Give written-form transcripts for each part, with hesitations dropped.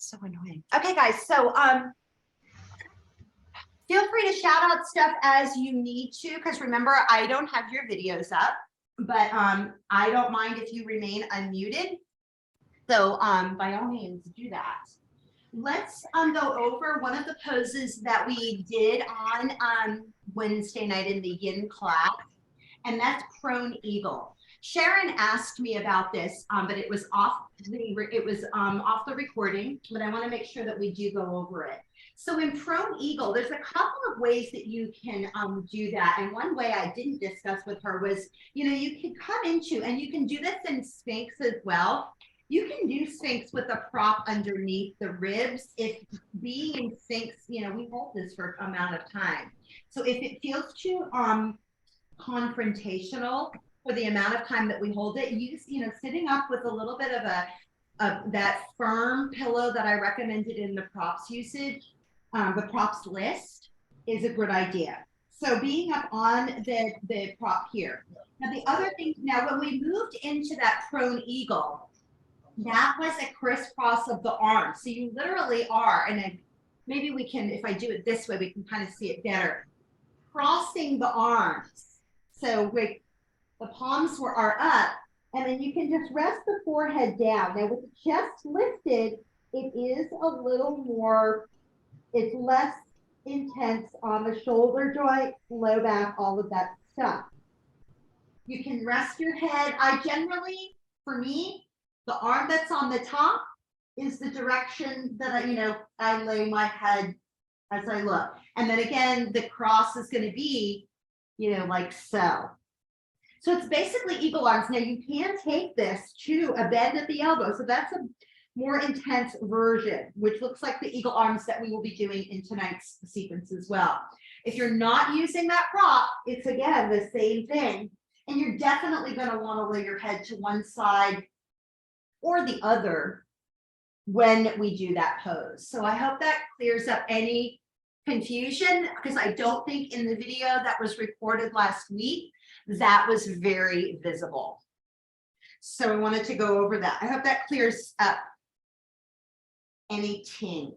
so annoying. Okay, guys, so feel free to shout out stuff as you need to, because remember, I don't have your videos up, but I don't mind if you remain unmuted. So by all means, do that. Let's go over one of the poses that we did on Wednesday night in the Yin class, and that's prone eagle. Sharon asked me about this, but it was off the recording, but I want to make sure that we do go over it. So in prone eagle, there's a couple of ways that you can do that. And one way I didn't discuss with her was, you can come into, and you can do this in Sphinx as well. You can do Sphinx with a prop underneath the ribs. If being in Sphinx, we hold this for an amount of time. So if it feels too confrontational for the amount of time that we hold it, sitting up with a little bit of that firm pillow that I recommended in the props usage, the props list, is a good idea. So being up on the prop here. Now the other thing, when we moved into that prone eagle, that was a crisscross of the arms. So you literally are, and then maybe we can, if I do it this way, we can kind of see it better, crossing the arms. So the palms are up, and then you can just rest the forehead down. Now with the chest lifted, it is a little more, it's less intense on the shoulder joint, low back, all of that stuff. You can rest your head. I generally, for me, the arm that's on the top is the direction that I lay my head as I look. And then again, the cross is going to be, like so. So it's basically eagle arms. Now you can take this to a bend at the elbow. So that's a more intense version, which looks like the eagle arms that we will be doing in tonight's sequence as well. If you're not using that prop, it's again the same thing. And you're definitely going to want to lay your head to one side or the other when we do that pose. So I hope that clears up any confusion, because I don't think in the video that was recorded last week, that was very visible. So I wanted to go over that. I hope that clears up any ting.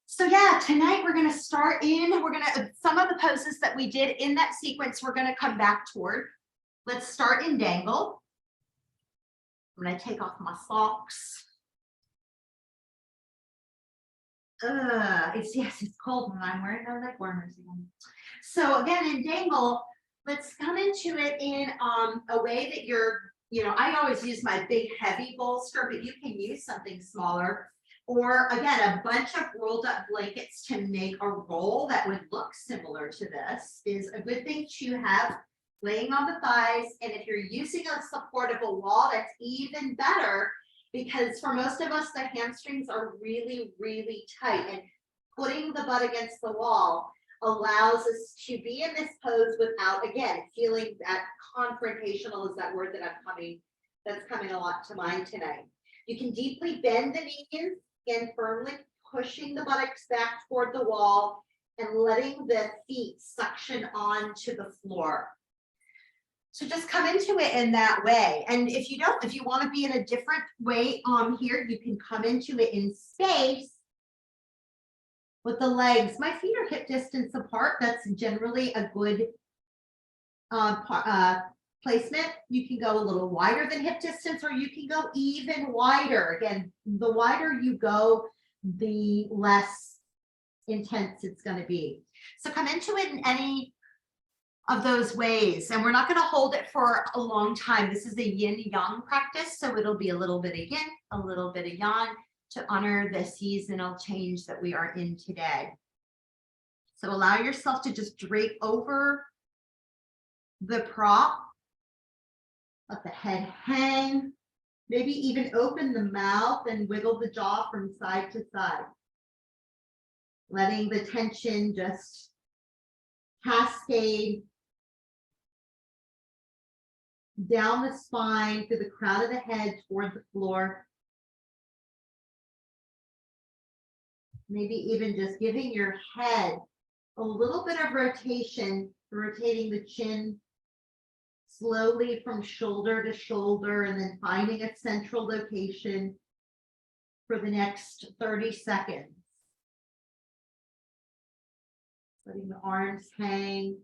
So yeah, tonight we're going to start some of the poses that we did in that sequence, we're going to come back toward. Let's start in dangle. I'm going to take off my socks. It's cold when I'm wearing my leg warmers again. So again, in dangle, let's come into it in a way that I always use my big heavy bolster, but you can use something smaller. Or again, a bunch of rolled up blankets to make a roll that would look similar to this is a good thing to have laying on the thighs. And if you're using a supportable wall, that's even better, because for most of us, the hamstrings are really, really tight, and putting the butt against the wall allows us to be in this pose without, again, feeling that confrontational is that word that's coming a lot to mind tonight. You can deeply bend the knees and firmly pushing the buttocks back toward the wall and letting the feet suction onto the floor. So just come into it in that way. And if you want to be in a different way here, you can come into it in space with the legs. My feet are hip distance apart. That's generally a good placement. You can go a little wider than hip distance, or you can go even wider. Again, the wider you go, the less intense it's going to be. So come into it in any of those ways, and we're not going to hold it for a long time. This is a yin yang practice, so it'll be a little bit of yin, a little bit of yang, to honor the seasonal change that we are in today. So allow yourself to just drape over the prop, let the head hang, maybe even open the mouth and wiggle the jaw from side to side, letting the tension just cascade down the spine, through the crown of the head toward the floor. Maybe even just giving your head a little bit of rotation, rotating the chin slowly from shoulder to shoulder, and then finding a central location for the next 30 seconds. Letting the arms hang.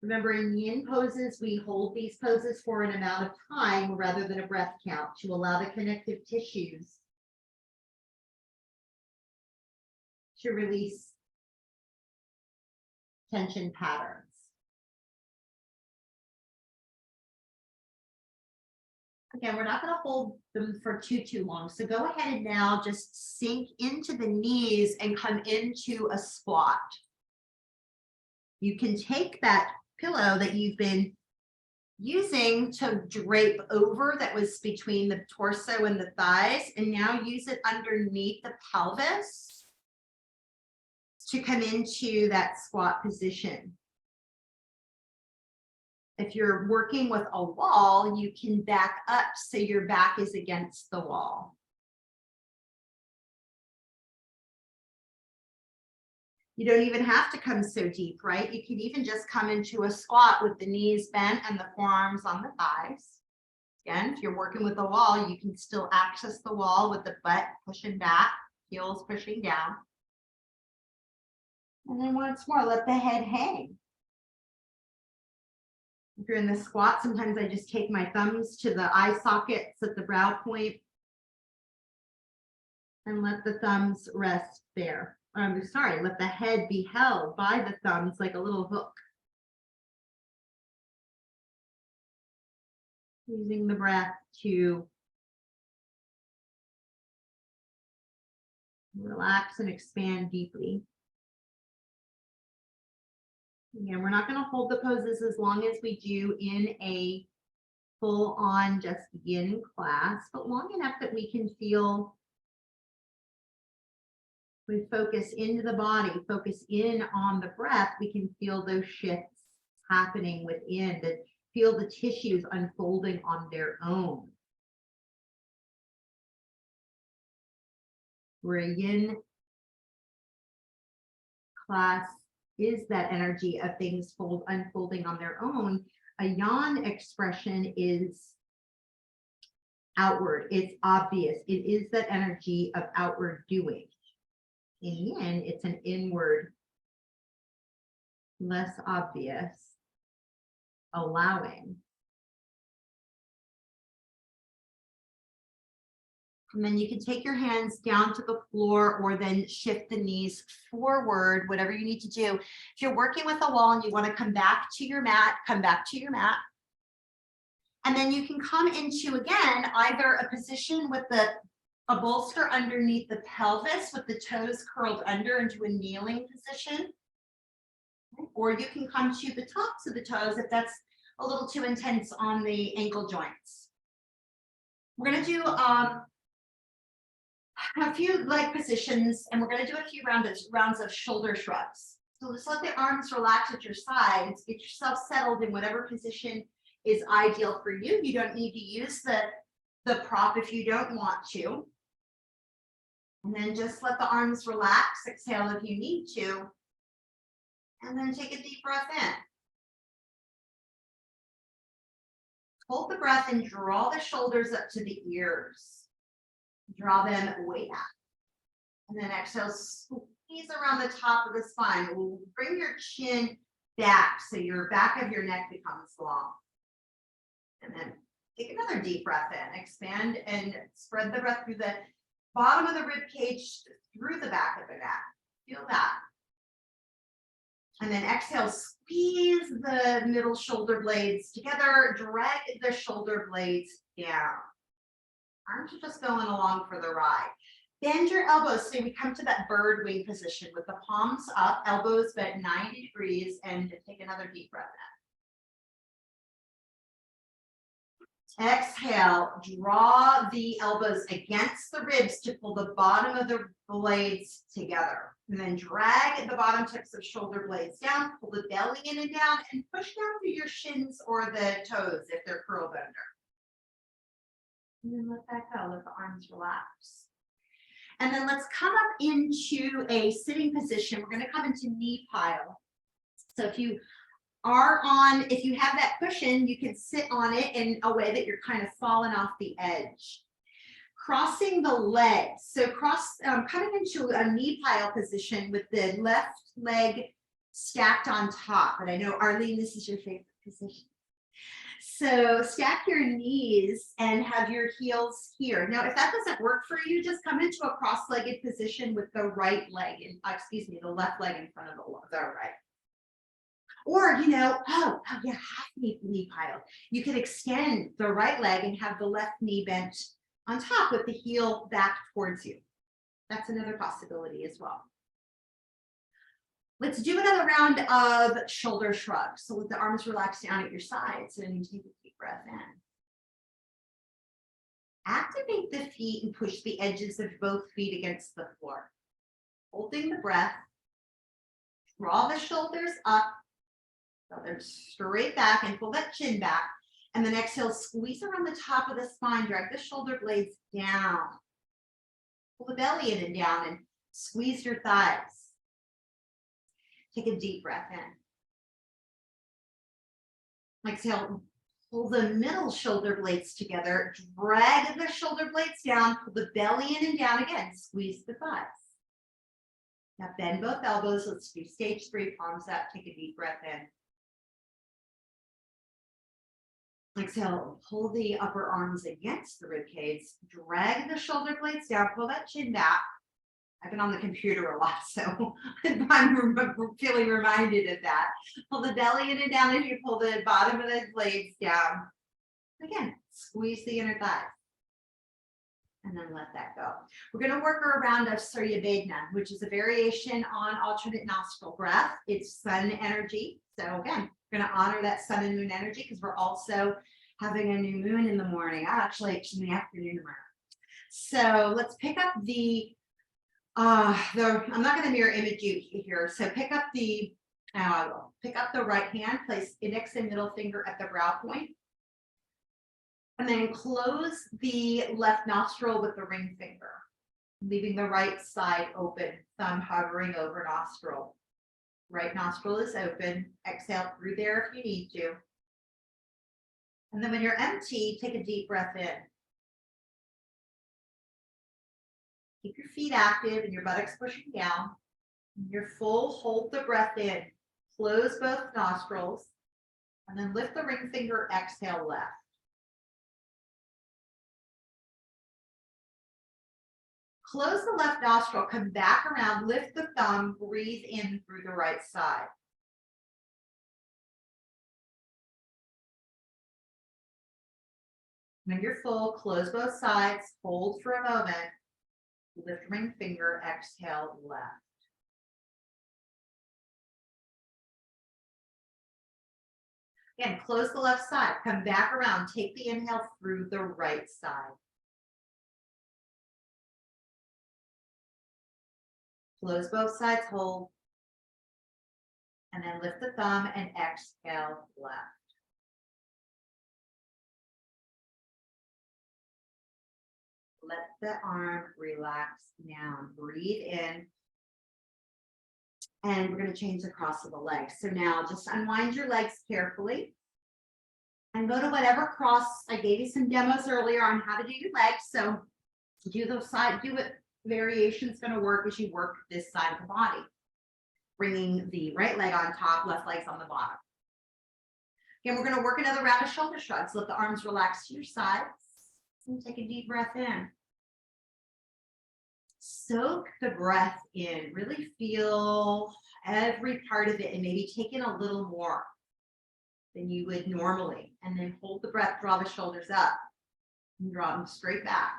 Remember, in yin poses, we hold these poses for an amount of time rather than a breath count to allow the connective tissues to release tension patterns. Again, we're not going to hold them for too long. So go ahead and now just sink into the knees and come into a squat. You can take that pillow that you've been using to drape over that was between the torso and the thighs, and now use it underneath the pelvis to come into that squat position. If you're working with a wall, you can back up so your back is against the wall. You don't even have to come so deep, right? You can even just come into a squat with the knees bent and the forearms on the thighs. Again, if you're working with a wall, you can still access the wall with the butt pushing back, heels pushing down. And then once more, let the head hang. If you're in the squat, sometimes I just take my thumbs to the eye sockets at the brow point and let the thumbs rest there. I'm sorry, let the head be held by the thumbs like a little hook. Using the breath to relax and expand deeply. Again, we're not going to hold the poses as long as we do in a full-on just yin class, but long enough that we can feel, we focus into the body, focus in on the breath, we can feel those shifts happening within, that feel the tissues unfolding on their own. Where a yin class is that energy of things unfolding on their own, a yang expression is outward, it's obvious, it is that energy of outward doing. In yin, it's an inward, less obvious, allowing. And then you can take your hands down to the floor or then shift the knees forward, whatever you need to do. If you're working with a wall and you want to come back to your mat, come back to your mat. And then you can come into, again, either a position with a bolster underneath the pelvis with the toes curled under into a kneeling position. Or you can come to the tops of the toes if that's a little too intense on the ankle joints. We're going to do a few leg positions, and we're going to do a few rounds of shoulder shrugs. So just let the arms relax at your sides, get yourself settled in whatever position is ideal for you. You don't need to use the prop if you don't want to. And then just let the arms relax, exhale if you need to, and then take a deep breath in. Hold the breath and draw the shoulders up to the ears. Draw them way back. And then exhale, squeeze around the top of the spine. Bring your chin back so your back of your neck becomes long. And then take another deep breath in. Expand and spread the breath through the bottom of the rib cage, through the back of the neck. Feel that. And then exhale, squeeze the middle shoulder blades together, drag the shoulder blades down. Arms are just going along for the ride. Bend your elbows so we come to that bird wing position with the palms up, elbows bent 90 degrees, and take another deep breath in. Exhale, draw the elbows against the ribs to pull the bottom of the blades together. And then drag the bottom tips of shoulder blades down, pull the belly in and down, and push down through your shins or the toes if they're curled under. And then let that go, let the arms relax. And then let's come up into a sitting position. We're going to come into knee pile. So if you have that cushion, you can sit on it in a way that you're kind of falling off the edge. Crossing the legs. So coming into a knee pile position with the left leg stacked on top. And I know, Arlene, this is your favorite position. So stack your knees and have your heels here. Now, if that doesn't work for you, just come into a cross-legged position with the right leg, the left leg in front of the right. Or, half knee pile. You could extend the right leg and have the left knee bent on top with the heel back towards you. That's another possibility as well. Let's do another round of shoulder shrugs. So with the arms relaxed down at your sides and take a deep breath in. Activate the feet and push the edges of both feet against the floor. Holding the breath. Draw the shoulders up. So they're straight back and pull that chin back. And then exhale, squeeze around the top of the spine. Drag the shoulder blades down. Pull the belly in and down and squeeze your thighs. Take a deep breath in. Exhale, pull the middle shoulder blades together, drag the shoulder blades down, pull the belly in and down again, squeeze the thighs. Now bend both elbows. Let's do stage 3, palms up, take a deep breath in. Exhale, pull the upper arms against the rib cage, drag the shoulder blades down, pull that chin back. I've been on the computer a lot, so I'm feeling reminded of that. Pull the belly in and down as you pull the bottom of the blades down. Again, squeeze the inner thighs. And then let that go. We're going to work our round of Surya Vedana, which is a variation on alternate nostril breath. It's sun energy. So again, we're going to honor that sun and moon energy because we're also having a new moon in the morning. Actually, it's in the afternoon tomorrow. So let's pick up I'm not going to mirror image you here. So pick up the right hand, place index and middle finger at the brow point. And then close the left nostril with the ring finger, leaving the right side open, thumb hovering over nostril. Right nostril is open. Exhale through there if you need to. And then when you're empty, take a deep breath in. Keep your feet active and your buttocks pushing down. When you're full, hold the breath in. Close both nostrils. And then lift the ring finger, exhale left. Close the left nostril, come back around, lift the thumb, breathe in through the right side. When you're full, close both sides, hold for a moment, lift ring finger, exhale left. Again, close the left side, come back around, take the inhale through the right side. Close both sides, hold, and then lift the thumb and exhale left. Let the arm relax down. Breathe in. And we're going to change the cross of the legs. So now just unwind your legs carefully and go to whatever cross. I gave you some demos earlier on how to do your legs. So do what variation is going to work as you work this side of the body. Bringing the right leg on top, left leg's on the bottom. Again, we're going to work another round of shoulder shrugs. Let the arms relax to your sides. And take a deep breath in. Soak the breath in. Really feel every part of it and maybe take in a little more than you would normally. And then hold the breath, draw the shoulders up and draw them straight back.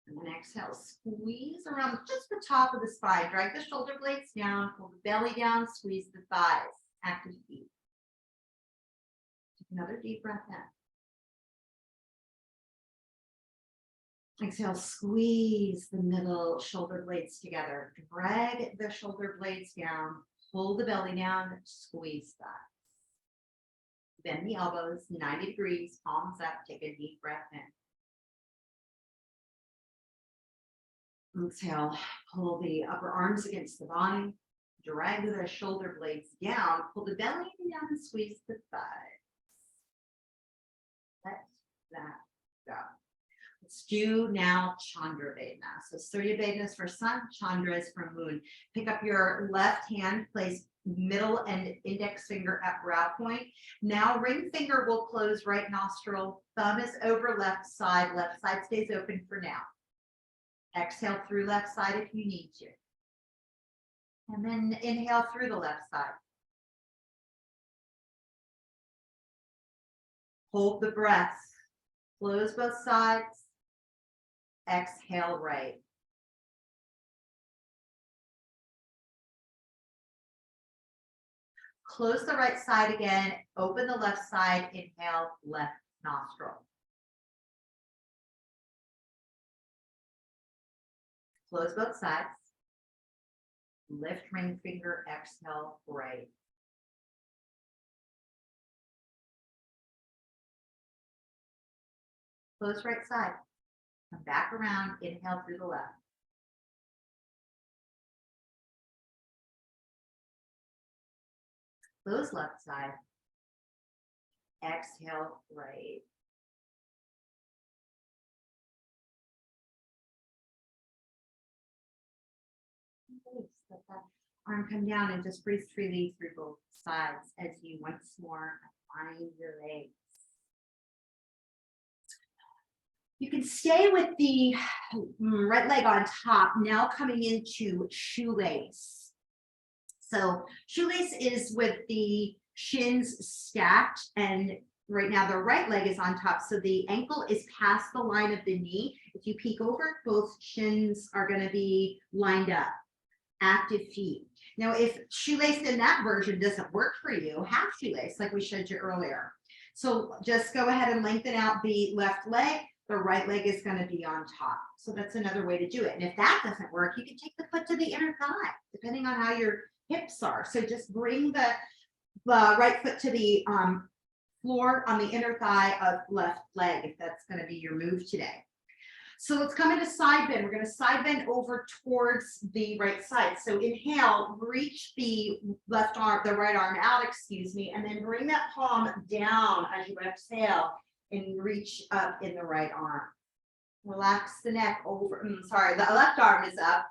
And then exhale, squeeze around just the top of the spine. Drag the shoulder blades down, pull the belly down, squeeze the thighs. Active feet. Take another deep breath in. Exhale, squeeze the middle shoulder blades together. Drag the shoulder blades down, pull the belly down, squeeze thighs. Bend the elbows 90 degrees, palms up, take a deep breath in. Exhale, pull the upper arms against the body, drag the shoulder blades down, pull the belly down and squeeze the thighs. Let that go. Let's do now Chandra Vedana. So Surya Vedana is for sun, Chandra is for moon. Pick up your left hand, place middle and index finger at brow point. Now ring finger will close right nostril, thumb is over left side stays open for now. Exhale through left side if you need to. And then inhale through the left side. Hold the breath. Close both sides. Exhale right. Close the right side again. Open the left side. Inhale, left nostril. Close both sides. Lift ring finger, exhale right. Close right side. Come back around, inhale through the left. Close left side. Exhale right. Let that arm come down and just breathe freely through both sides as you once more align your legs. You can stay with the right leg on top, now coming into shoelace. So shoelace is with the shins stacked, and right now the right leg is on top. So the ankle is past the line of the knee. If you peek over, both shins are going to be lined up. Active feet. Now, if shoelace in that version doesn't work for you, half shoelace, like we showed you earlier. So just go ahead and lengthen out the left leg. The right leg is going to be on top. So that's another way to do it. And if that doesn't work, you can take the foot to the inner thigh, depending on how your hips are. So just bring the right foot to the floor on the inner thigh of left leg, if that's going to be your move today. So let's come into side bend. We're going to side bend over towards the right side. So inhale, reach the right arm out, and then bring that palm down as you exhale and reach up in the right arm. Relax the neck over, the left arm is up.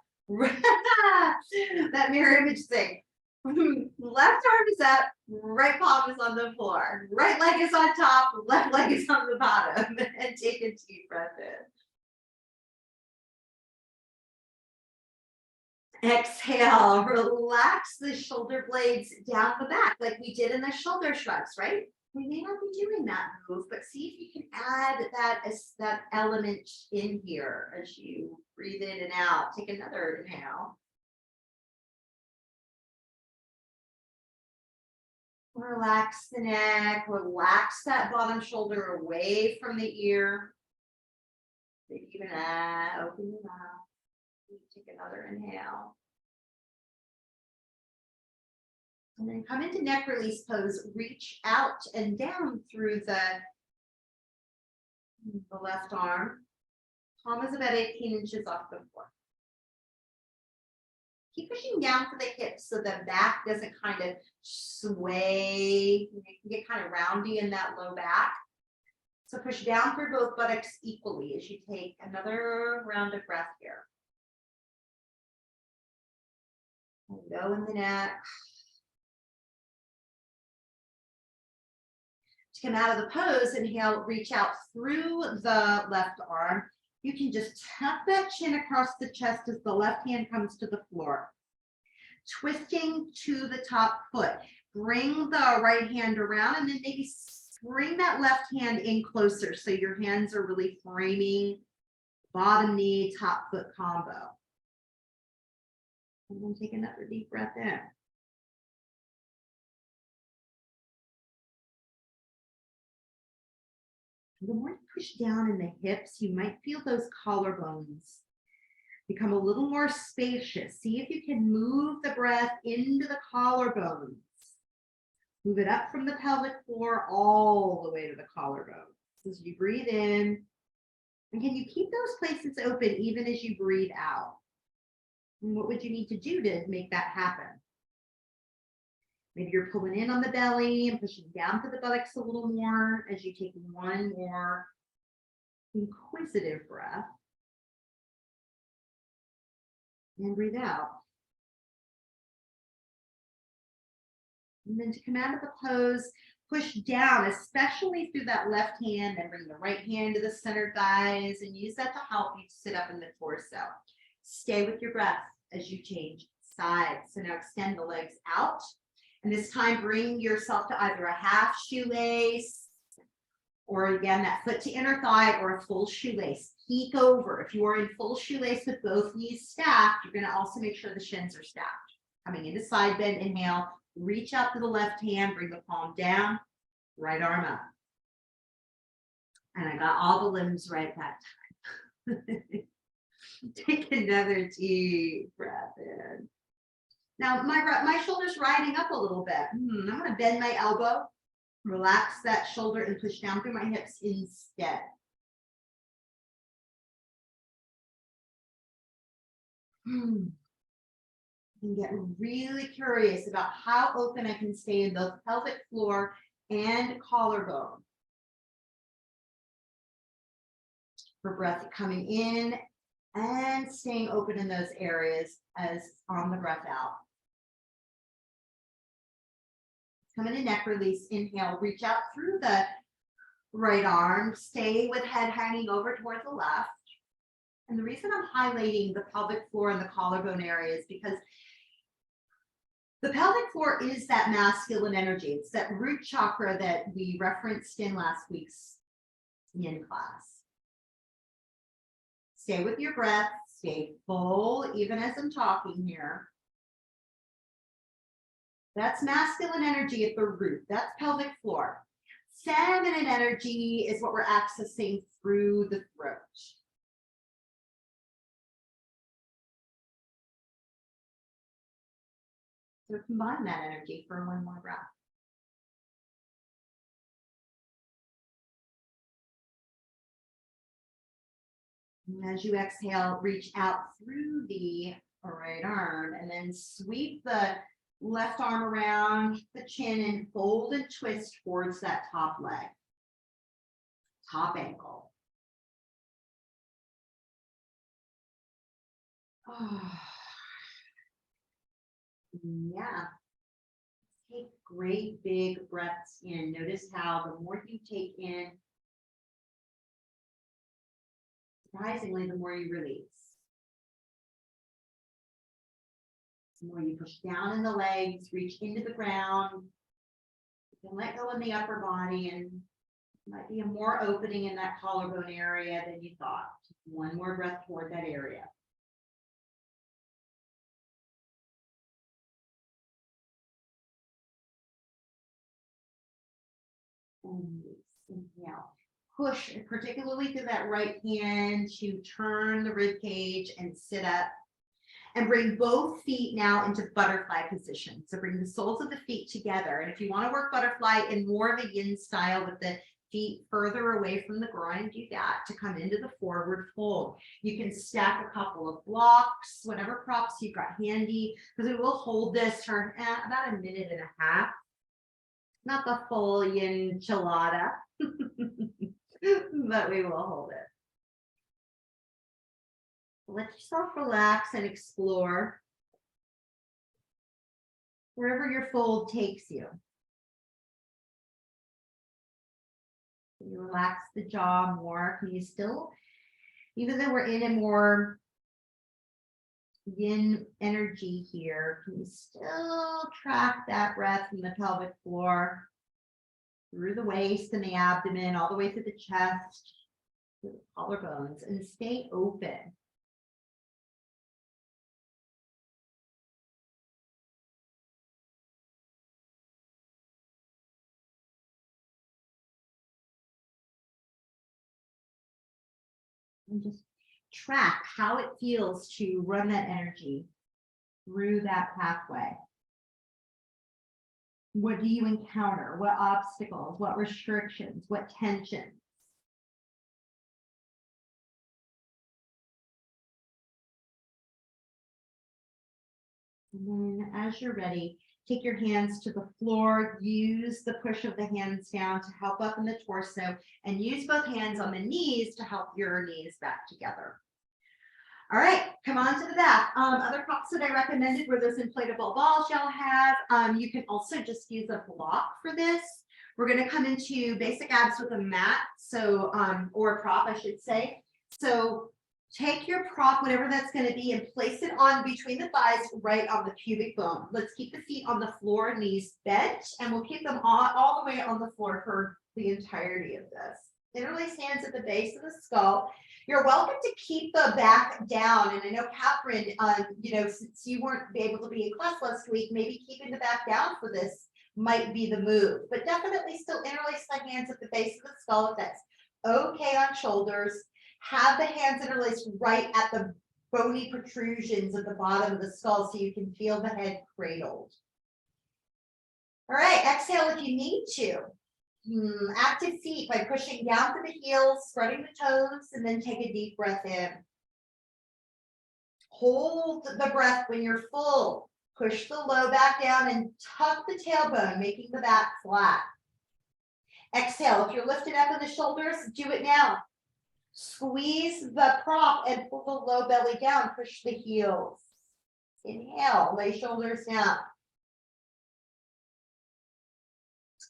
That mirror image thing. Left arm is up, right palm is on the floor. Right leg is on top, left leg is on the bottom. And take a deep breath in. Exhale, relax the shoulder blades down the back like we did in the shoulder shrugs, right? We may not be doing that move, but see if you can add that element in here as you breathe in and out. Take another inhale. Relax the neck, relax that bottom shoulder away from the ear. Even that, open your mouth. Take another inhale. And then come into neck release pose. Reach out and down through the left arm. Palm is about 18 inches off the floor. Keep pushing down for the hips so the back doesn't kind of sway. You can get kind of roundy in that low back. So push down through both buttocks equally as you take another round of breath here. And go in the neck. To come out of the pose, inhale, reach out through the left arm. You can just tuck that chin across the chest as the left hand comes to the floor. Twisting to the top foot. Bring the right hand around and then maybe bring that left hand in closer so your hands are really framing bottom knee, top foot combo. And then take another deep breath in. The more you push down in the hips, you might feel those collarbones become a little more spacious. See if you can move the breath into the collarbones. Move it up from the pelvic floor all the way to the collarbones. As you breathe in, and can you keep those places open even as you breathe out? And what would you need to do to make that happen? Maybe you're pulling in on the belly and pushing down to the buttocks a little more as you take one more inquisitive breath. And breathe out. And then to come out of the pose, push down, especially through that left hand, and bring the right hand to the center thighs and use that to help you sit up in the torso. Stay with your breath as you change sides. So now extend the legs out. And this time bring yourself to either a half shoelace, or again, that foot to inner thigh, or a full shoelace. Peek over. If you are in full shoelace with both knees stacked, you're going to also make sure the shins are stacked. Coming into side bend, inhale, reach out to the left hand, bring the palm down, right arm up. And I got all the limbs right that time. Take another deep breath in. Now my shoulder's riding up a little bit. I'm going to bend my elbow, relax that shoulder, and push down through my hips instead. And get really curious about how open I can stay in both pelvic floor and collarbone. For breath coming in and staying open in those areas as on the breath out. Come into neck release, inhale, reach out through the right arm, stay with head hanging over towards the left. And the reason I'm highlighting the pelvic floor and the collarbone area is because the pelvic floor is that masculine energy. It's that root chakra that we referenced in last week's Yin class. Stay with your breath, stay full, even as I'm talking here. That's masculine energy at the root. That's pelvic floor. Feminine energy is what we're accessing through the throat. So combine that energy for one more breath. And as you exhale, reach out through the right arm and then sweep the left arm around the chin and fold and twist towards that top leg, top ankle. Oh. Yeah. Take great big breaths in. Notice how the more you take in, surprisingly, the more you release. The more you push down in the legs, reach into the ground. You can let go in the upper body, and might be a more opening in that collarbone area than you thought. One more breath toward that area. And inhale. Push, particularly through that right hand, to turn the rib cage and sit up. And bring both feet now into butterfly position. So bring the soles of the feet together. And if you want to work butterfly in more of a yin style with the feet further away from the groin, do that to come into the forward fold. You can stack a couple of blocks, whatever props you've got handy, because we will hold this for about a minute and a half. Not the full yin enchilada, but we will hold it. Let yourself relax and explore wherever your fold takes you. Can you relax the jaw more? Can you still, even though we're in a more yin energy here, can you still track that breath from the pelvic floor through the waist and the abdomen, all the way to the chest, to the collarbones, and stay open. And just track how it feels to run that energy through that pathway. What do you encounter? What obstacles? What restrictions? What tensions? And then as you're ready, Take your hands to the floor, use the push of the hands down to help up in the torso, and use both hands on the knees to help your knees back together. All right, come on to the back. Other props that I recommended were those inflatable balls y'all have. You can also just use a block for this. We're gonna come into basic abs with a mat, so or a prop, I should say. So take your prop, whatever that's going to be, and place it on between the thighs, right on the pubic bone. Let's keep the feet on the floor, knees bent, and we'll keep them all the way on the floor for the entirety of this. Interlace hands at the base of the skull. You're welcome to keep the back down. And I know Catherine, since you weren't able to be in class last week, maybe keeping the back down for this might be the move. But definitely still interlace the hands at the base of the skull if that's okay on shoulders. Have the hands interlaced right at the bony protrusions at the bottom of the skull so you can feel the head cradled. All right, exhale if you need to. Active feet by pushing down to the heels, spreading the toes, and then take a deep breath in. Hold the breath when you're full. Push the low back down and tuck the tailbone, making the back flat. Exhale, if you're lifted up in the shoulders, do it now. Squeeze the prop and pull the low belly down, push the heels. Inhale, lay shoulders down.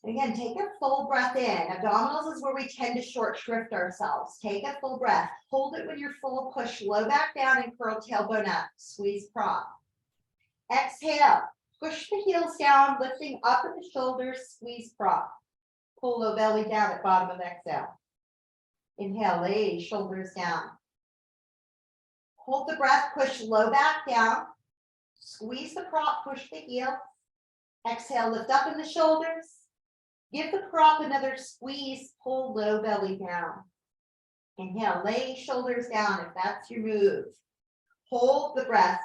Again, take a full breath in. Abdominals is where we tend to short shrift ourselves. Take a full breath. Hold it when you're full. Push low back down and curl tailbone up. Squeeze prop. Exhale. Push the heels down, lifting up at the shoulders. Squeeze prop. Pull low belly down at bottom of exhale. Inhale, lay shoulders down. Hold the breath, push low back down. Squeeze the prop, push the heel. Exhale, lift up in the shoulders. Give the prop another squeeze, pull low belly down. Inhale, lay shoulders down if that's your move. Hold the breath,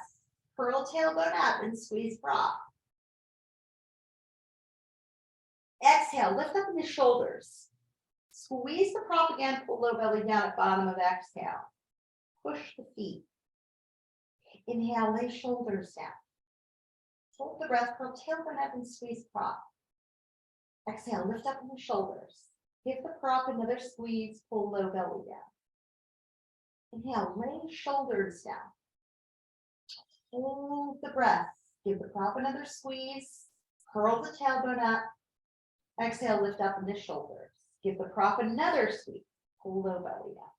curl tailbone up and squeeze prop. Exhale, lift up in the shoulders. Squeeze the prop again, pull low belly down at bottom of exhale. Push the feet. Inhale, lay shoulders down. Hold the breath, curl tailbone up and squeeze prop. Exhale, lift up in the shoulders. Give the prop another squeeze, pull low belly down. Inhale, lay shoulders down. Hold the breath. Give the prop another squeeze, curl the tailbone up. Exhale, lift up in the shoulders. Give the prop another squeeze, pull low belly down.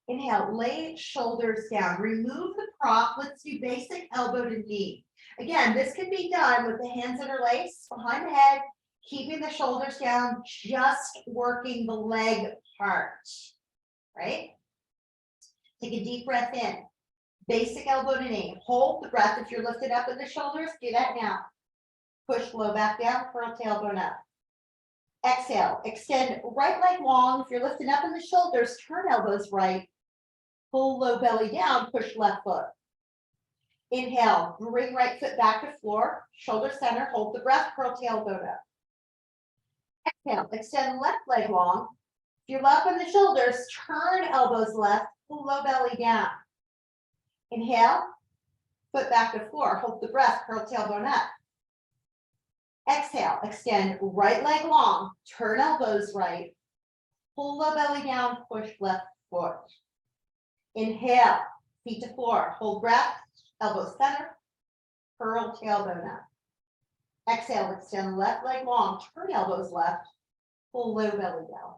Inhale, lay shoulders down. Remove the prop. Let's do basic elbow to knee. Again, this can be done with the hands interlaced behind the head, keeping the shoulders down, just working the leg part, right? Take a deep breath in. Basic elbow to knee. Hold the breath. If you're lifted up in the shoulders, do that now. Push low back down, curl tailbone up. Exhale, extend right leg long. If you're lifting up in the shoulders, turn elbows right. Pull low belly down, push left foot. Inhale, bring right foot back to floor, shoulder center, hold the breath, curl tailbone up. Exhale, extend left leg long. If you're up in the shoulders, turn elbows left, pull low belly down. Inhale, foot back to floor, hold the breath, curl tailbone up. Exhale, extend right leg long, turn elbows right, pull low belly down, push left foot. Inhale, feet to floor, hold breath, elbows center, curl tailbone up. Exhale, extend left leg long, turn elbows left, pull low belly down.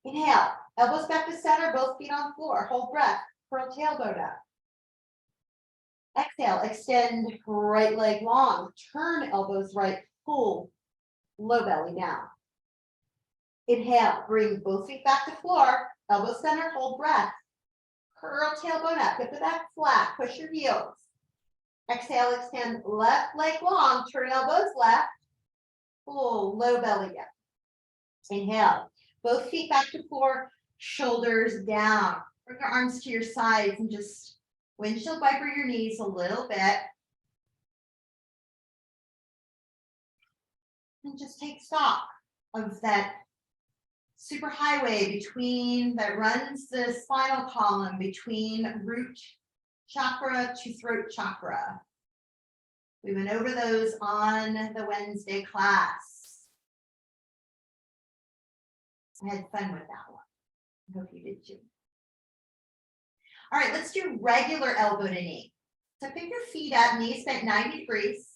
Inhale, elbows back to center, both feet on floor, hold breath, curl tailbone up. Exhale, extend right leg long, turn elbows right, pull low belly down. Inhale, bring both feet back to floor, elbows center, hold breath. Curl tailbone up, get the back flat, push your heels. Exhale, extend left leg long, turn elbows left, pull low belly down. Inhale, both feet back to floor, shoulders down. Bring your arms to your sides and just windshield wiper your knees a little bit. And just take stock of that superhighway that runs the spinal column between root chakra to throat chakra. We went over those on the Wednesday class. I had fun with that one. I hope you did too. All right, let's do regular elbow to knee. So pick your feet up, knees bent 90 degrees.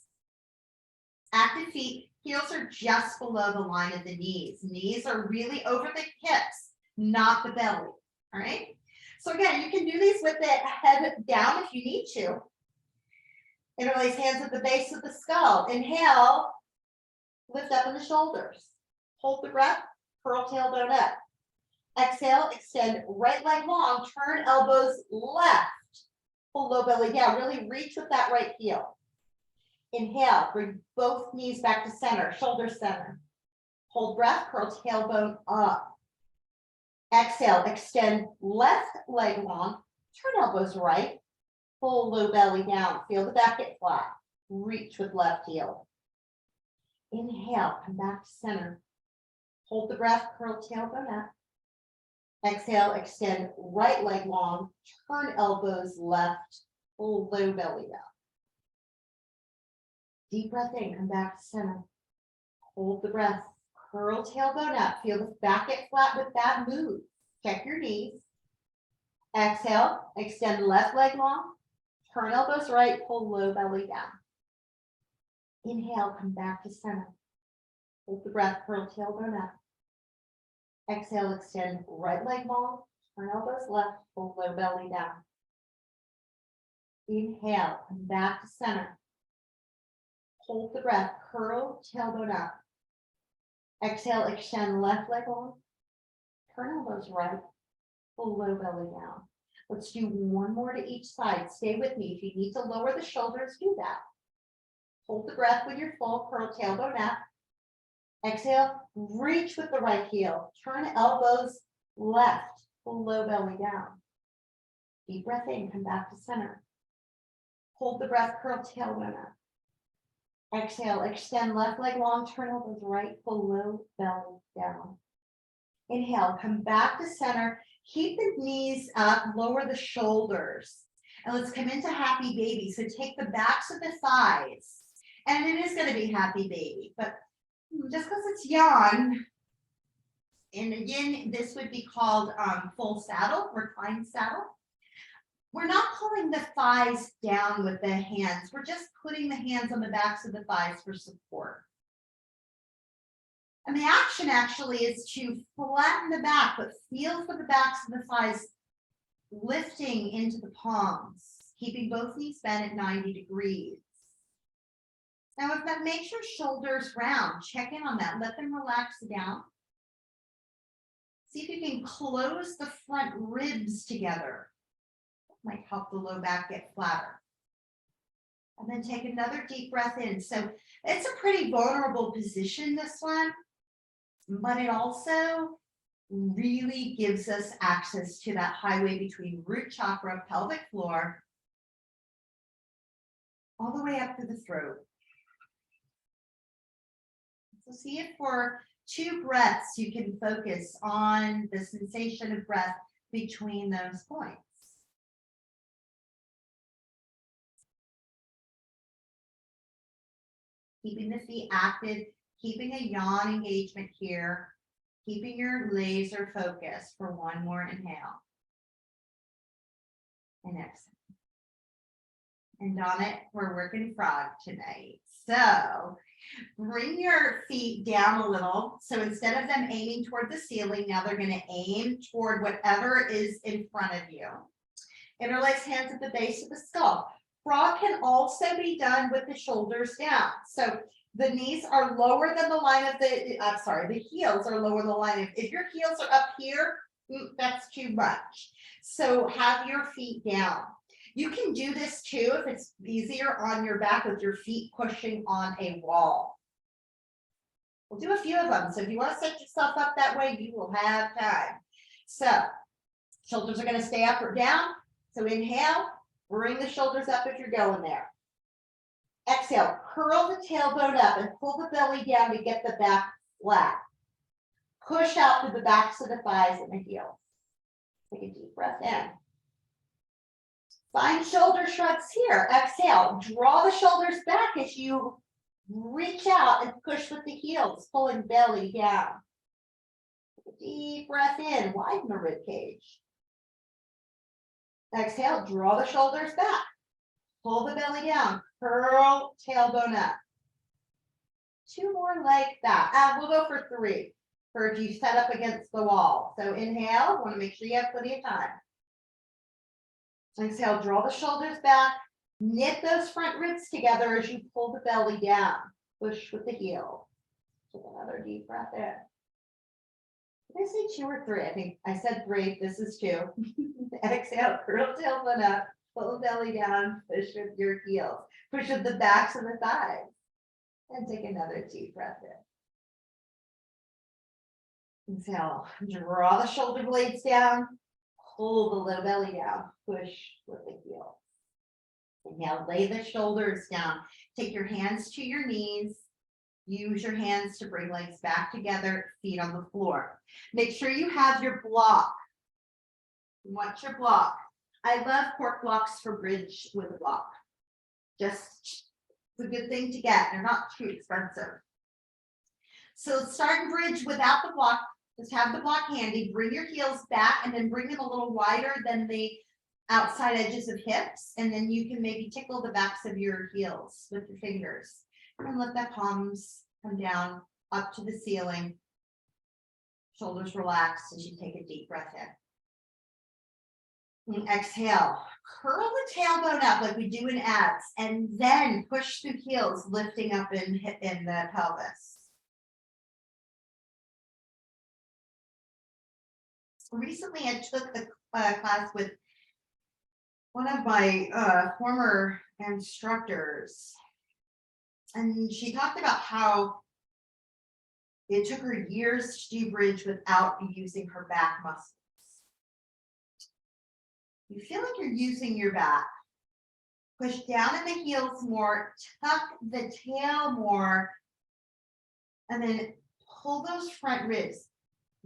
Active feet, heels are just below the line of the knees. Knees are really over the hips, not the belly. All right. So again, you can do these with the head down if you need to. Interlace hands at the base of the skull. Inhale, lift up in the shoulders. Hold the breath, curl tailbone up. Exhale, extend right leg long, turn elbows left. Pull low belly down, really reach with that right heel. Inhale, bring both knees back to center, shoulder center. Hold breath, curl tailbone up. Exhale, extend left leg long, turn elbows right, pull low belly down, feel the back get flat, reach with left heel. Inhale, come back to center. Hold the breath, curl tailbone up. Exhale, extend right leg long, turn elbows left, pull low belly down. Deep breath in, come back to center. Hold the breath, curl tailbone up, feel the back get flat with that move. Check your knees. Exhale, extend left leg long, turn elbows right, pull low belly down. Inhale, come back to center. Hold the breath, curl tailbone up. Exhale, extend right leg long, turn elbows left, pull low belly down. Inhale, come back to center. Hold the breath, curl tailbone up. Exhale, extend left leg long, turn elbows right, pull low belly down. Let's do one more to each side. Stay with me. If you need to lower the shoulders, do that. Hold the breath when you're full, curl tailbone up. Exhale, reach with the right heel. Turn elbows left, pull low belly down. Deep breath in, come back to center. Hold the breath, curl tailbone up. Exhale, extend left leg long, turn elbows right, pull low belly down. Inhale, come back to center. Keep the knees up, lower the shoulders. And let's come into happy baby. So take the backs of the thighs. And it is going to be happy baby, but just because it's yawn, and again, this would be called full saddle, reclined saddle. We're not pulling the thighs down with the hands. We're just putting the hands on the backs of the thighs for support. And the action actually is to flatten the back, but feel for the backs of the thighs lifting into the palms, keeping both knees bent at 90 degrees. Now, if that makes your shoulders round, check in on that. Let them relax down. See if you can close the front ribs together. Might help the low back get flatter. And then take another deep breath in. So it's a pretty vulnerable position, this one, but it also really gives us access to that highway between root chakra, pelvic floor, all the way up to the throat. So see if for 2 breaths you can focus on the sensation of breath between those points. Keeping the feet active, keeping a yawn engagement here, keeping your laser focus for one more inhale. And exhale. And on it, we're working frog tonight. So bring your feet down a little. So instead of them aiming toward the ceiling, now they're going to aim toward whatever is in front of you. Interlace hands at the base of the skull. Frog can also be done with the shoulders down. So the knees are lower than the line of the heels are lower than the line of, if your heels are up here, that's too much. So have your feet down. You can do this too if it's easier on your back with your feet pushing on a wall. We'll do a few of them. So if you want to set yourself up that way, you will have time. So shoulders are going to stay up or down. So inhale, bring the shoulders up if you're going there. Exhale, curl the tailbone up and pull the belly down to get the back flat. Push out to the backs of the thighs and the heels. Take a deep breath in. Find shoulder shrugs here. Exhale, draw the shoulders back as you reach out and push with the heels, pulling belly down. Deep breath in, widen the rib cage. Exhale, draw the shoulders back. Pull the belly down, curl tailbone up. 2 more like that. We'll go for 3 for if you set up against the wall. So inhale, want to make sure you have plenty of time. Exhale, draw the shoulders back, knit those front ribs together as you pull the belly down. Push with the heel. Take another deep breath in. Did I say 2 or 3? I think I said 3. This is 2. Exhale, curl tailbone up, pull the belly down, push with your heels. Push with the backs and the thighs. And take another deep breath in. Exhale, draw the shoulder blades down, pull the little belly down, push with the heel. Inhale, lay the shoulders down. Take your hands to your knees. Use your hands to bring legs back together, feet on the floor. Make sure you have your block. You want your block. I love cork blocks for bridge with a block. Just it's a good thing to get. They're not too expensive. So start and bridge without the block. Just have the block handy. Bring your heels back and then bring them a little wider than the outside edges of hips. And then you can maybe tickle the backs of your heels with your fingers. And let the palms come down up to the ceiling. Shoulders relaxed as you take a deep breath in. And exhale, curl the tailbone up like we do in abs, and then push through heels, lifting up in the pelvis. Recently, I took a class with one of my former instructors, and she talked about how it took her years to do bridge without using her back muscles. You feel like you're using your back. Push down in the heels more, tuck the tail more, and then pull those front ribs,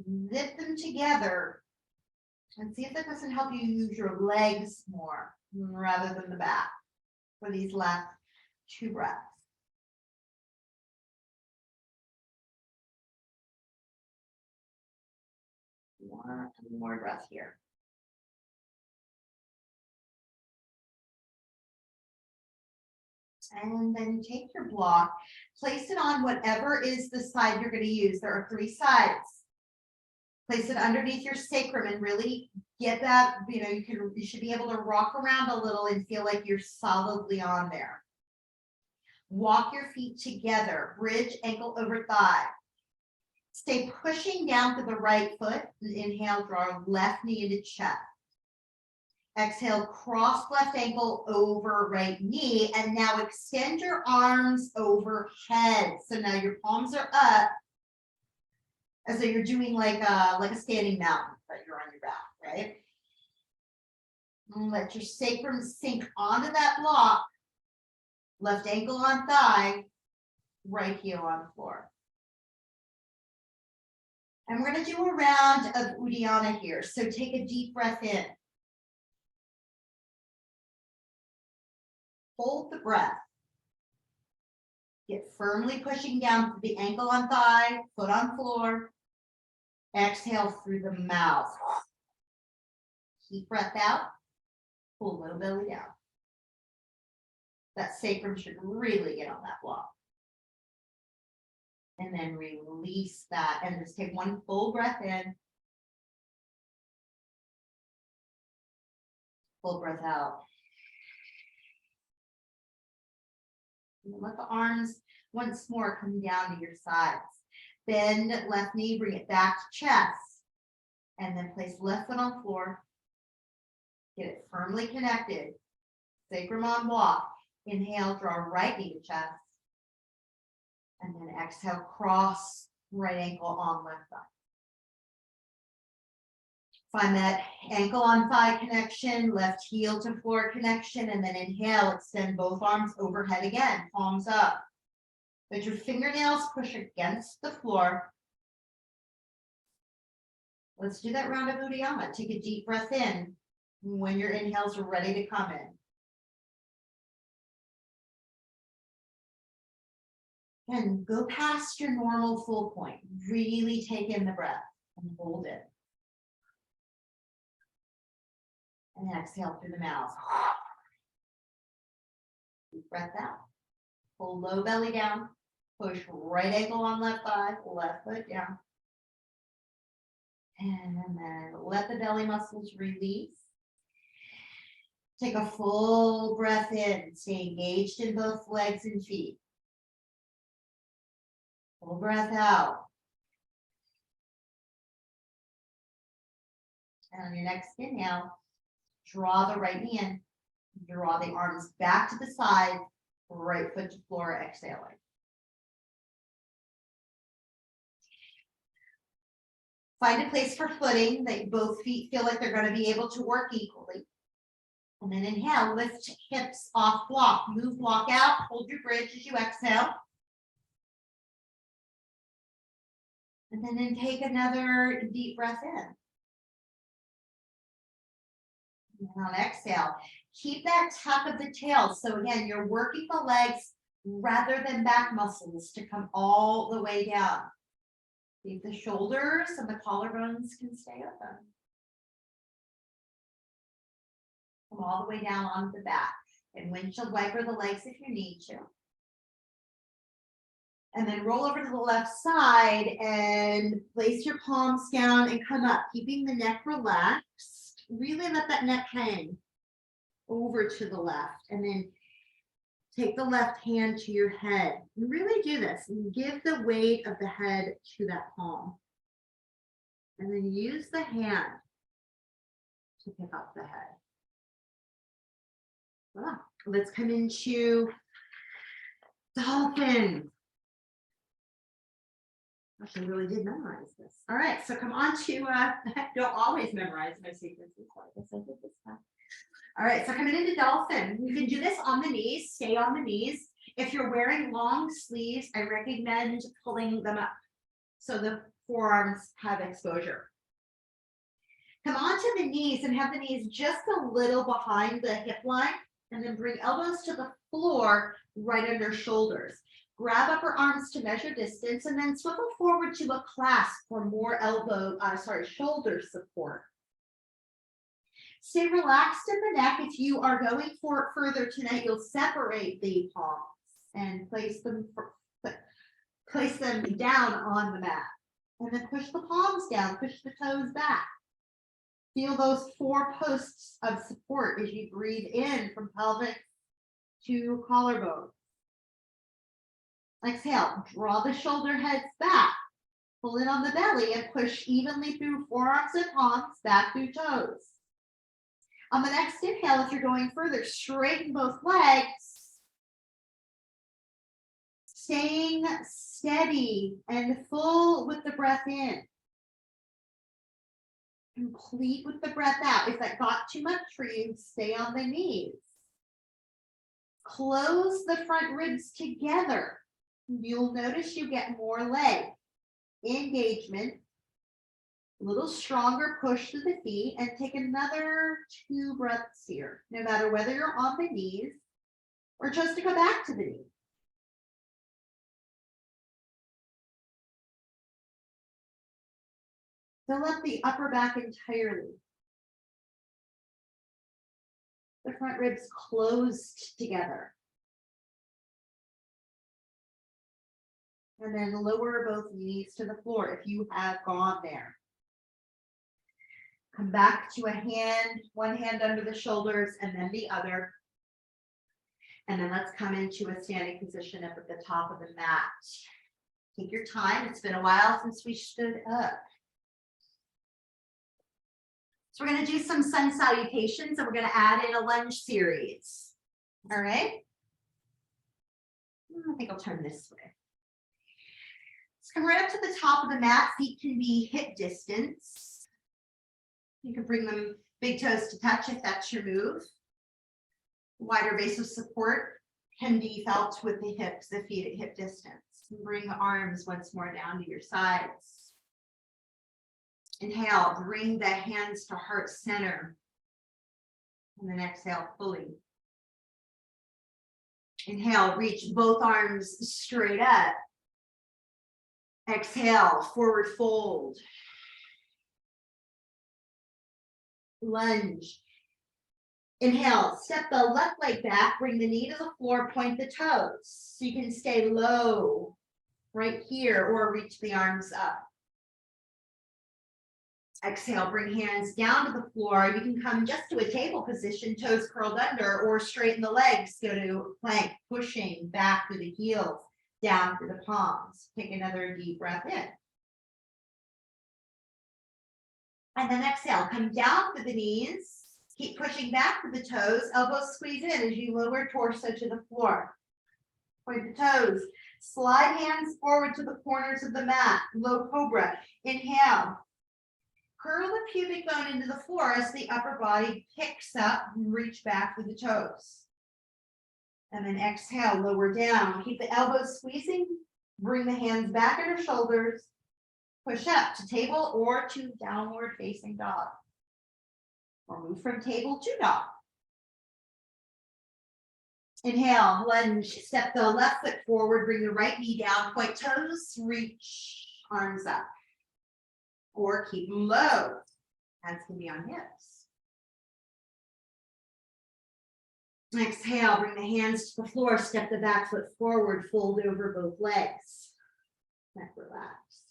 lift them together, and see if that doesn't help you use your legs more rather than the back for these last 2 breaths. One more breath here. And then take your block, place it on whatever is the side you're going to use. There are 3 sides. Place it underneath your sacrum and really get that, you should be able to rock around a little and feel like you're solidly on there. Walk your feet together, bridge ankle over thigh. Stay pushing down to the right foot. Inhale, draw left knee into chest. Exhale, cross left ankle over right knee, and now extend your arms overhead. So now your palms are up, as though you're doing like a standing mountain, but you're on your back, right? And let your sacrum sink onto that block. Left ankle on thigh, right heel on floor. And we're going to do a round of Uddiyana here. So take a deep breath in. Hold the breath. Get firmly pushing down to the ankle on thigh, foot on floor. Exhale through the mouth. Deep breath out. Pull low belly down. That sacrum should really get on that block. And then release that and just take one full breath in. Full breath out. And let the arms once more come down to your sides. Bend left knee, bring it back to chest. And then place left foot on floor. Get it firmly connected. Sacrum on block. Inhale, draw right knee to chest. And then exhale, cross right ankle on left thigh. Find that ankle on thigh connection, left heel to floor connection, and then inhale, extend both arms overhead again, palms up. Let your fingernails push against the floor. Let's do that round of Uddiyana. Take a deep breath in. When your inhales are ready to come in. And go past your normal full point. Really take in the breath and hold it. And exhale through the mouth. Deep breath out. Pull low belly down. Push right ankle on left thigh, left foot down. And then let the belly muscles release. Take a full breath in. Stay engaged in both legs and feet. Full breath out. And on your next inhale, draw the right knee in. Draw the arms back to the side. Right foot to floor, exhaling. Find a place for footing that both feet feel like they're going to be able to work equally. And then inhale, lift hips off block. Move block out, hold your bridge as you exhale. And then take another deep breath in. And on exhale, keep that tuck of the tail. So again, you're working the legs rather than back muscles to come all the way down. Keep the shoulders and the collarbones can stay open. Come all the way down onto the back. And windshield wiper the legs if you need to. And then roll over to the left side and place your palms down and come up, keeping the neck relaxed. Really let that neck hang over to the left. And then take the left hand to your head. And really do this. And give the weight of the head to that palm. And then use the hand to pick up the head. Voilà. Let's come into dolphin. Actually, really did memorize this. All right, so come on to, don't always memorize my sequences. I guess I did this time. All right, so coming into dolphin. You can do this on the knees, stay on the knees. If you're wearing long sleeves, I recommend pulling them up so the forearms have exposure. Come onto the knees and have the knees just a little behind the hip line, and then bring elbows to the floor right under shoulders. Grab upper arms to measure distance and then swivel forward to a clasp for more shoulder support. Stay relaxed in the neck. If you are going for further tonight, you'll separate the palms and place them down on the mat. And then push the palms down, push the toes back. Feel those 4 posts of support as you breathe in from pelvic to collarbone. Exhale, draw the shoulder heads back. Pull in on the belly and push evenly through forearms and palms, back through toes. On the next inhale, if you're going further, straighten both legs. Staying steady and full with the breath in. Complete with the breath out. If that got too much for you, stay on the knees. Close the front ribs together. You'll notice you get more leg engagement, a little stronger push to the feet, and take another 2 breaths here, no matter whether you're on the knees or just to go back to the knees. Fill up the upper back entirely. The front ribs closed together. And then lower both knees to the floor if you have gone there. Come back to a hand, one hand under the shoulders and then the other. And then let's come into a standing position up at the top of the mat. Take your time. It's been a while since we stood up. So we're going to do some sun salutations and we're going to add in a lunge series. All right. I think I'll turn this way. Let's come right up to the top of the mat. Feet can be hip distance. You can bring them big toes to touch if that's your move. Wider base of support can be felt with the hips, the feet at hip distance. Bring the arms once more down to your sides. Inhale, bring the hands to heart center. And then exhale fully. Inhale, reach both arms straight up. Exhale, forward fold. Lunge. Inhale, step the left leg back, bring the knee to the floor, point the toes. So you can stay low right here or reach the arms up. Exhale, bring hands down to the floor. You can come just to a table position, toes curled under, or straighten the legs, go to plank, pushing back through the heels, down through the palms. Take another deep breath in. And then exhale, come down through the knees. Keep pushing back to the toes, elbows squeeze in as you lower torso to the floor. Point the toes, slide hands forward to the corners of the mat, low cobra. Inhale, curl the pubic bone into the floor as the upper body picks up and reach back to the toes. And then exhale, lower down. Keep the elbows squeezing, bring the hands back under shoulders, push up to table or to downward facing dog. Or move from table to dog. Inhale, lunge, step the left foot forward, bring the right knee down, point toes, reach arms up. Or keep them low. Hands can be on hips. Exhale, bring the hands to the floor, step the back foot forward, fold over both legs. Neck relaxed.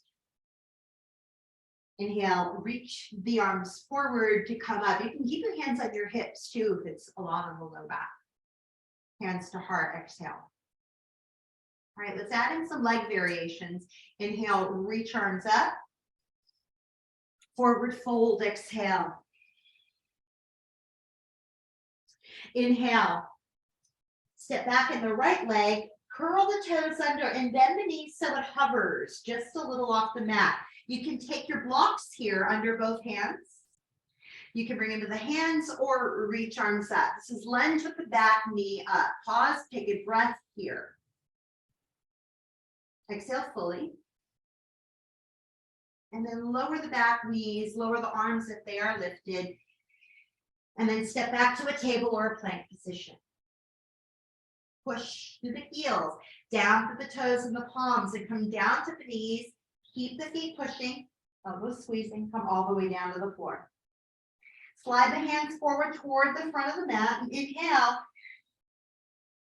Inhale, reach the arms forward to come up. You can keep your hands on your hips too if it's a lot on the low back. Hands to heart, exhale. All right, let's add in some leg variations. Inhale, reach arms up. Forward fold, exhale. Inhale, step back in the right leg, curl the toes under and bend the knees so it hovers just a little off the mat. You can take your blocks here under both hands. You can bring them to the hands or reach arms up. This is lunge with the back knee up. Pause, take a breath here. Exhale fully. And then lower the back knees, lower the arms if they are lifted. And then step back to a table or a plank position. Push through the heels, down to the toes and the palms, and come down to the knees. Keep the feet pushing, elbows squeezing, come all the way down to the floor. Slide the hands forward toward the front of the mat. And inhale,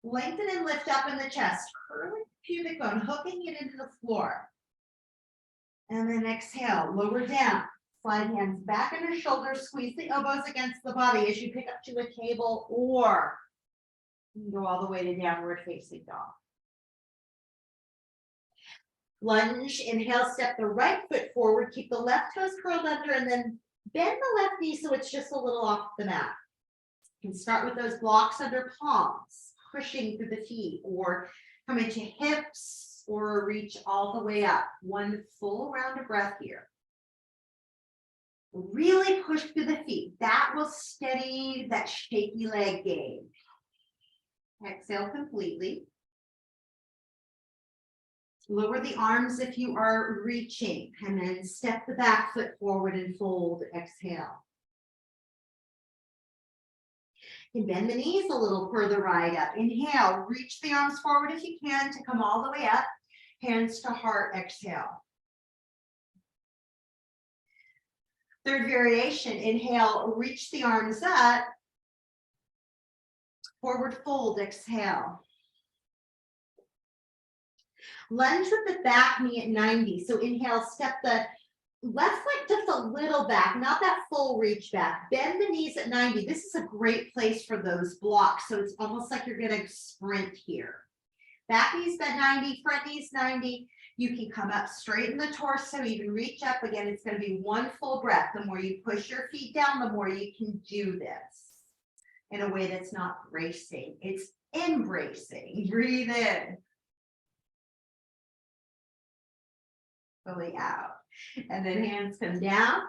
lengthen and lift up in the chest, curling the pubic bone, hooking it into the floor. And then exhale, lower down. Slide hands back under shoulders, squeeze the elbows against the body as you pick up to a table or you can go all the way to downward facing dog. Lunge, inhale, step the right foot forward, keep the left toes curled under, and then bend the left knee so it's just a little off the mat. You can start with those blocks under palms, pushing through the feet, or come into hips, or reach all the way up. One full round of breath here. Really push through the feet. That will steady that shaky leg gain. Exhale completely. Lower the arms if you are reaching, and then step the back foot forward and fold. Exhale. You can bend the knees a little for the ride up. Inhale, reach the arms forward if you can to come all the way up. Hands to heart, exhale. Third variation, inhale, reach the arms up. Forward fold, exhale. Lunge with the back knee at 90. So inhale, step the left leg just a little back, not that full reach back. Bend the knees at 90. This is a great place for those blocks. So it's almost like you're going to sprint here. Back knees bent 90, front knees 90. You can come up, straighten the torso, you can reach up. Again, it's going to be one full breath. The more you push your feet down, the more you can do this in a way that's not bracing. It's embracing. Breathe in. Fully out. And then hands come down.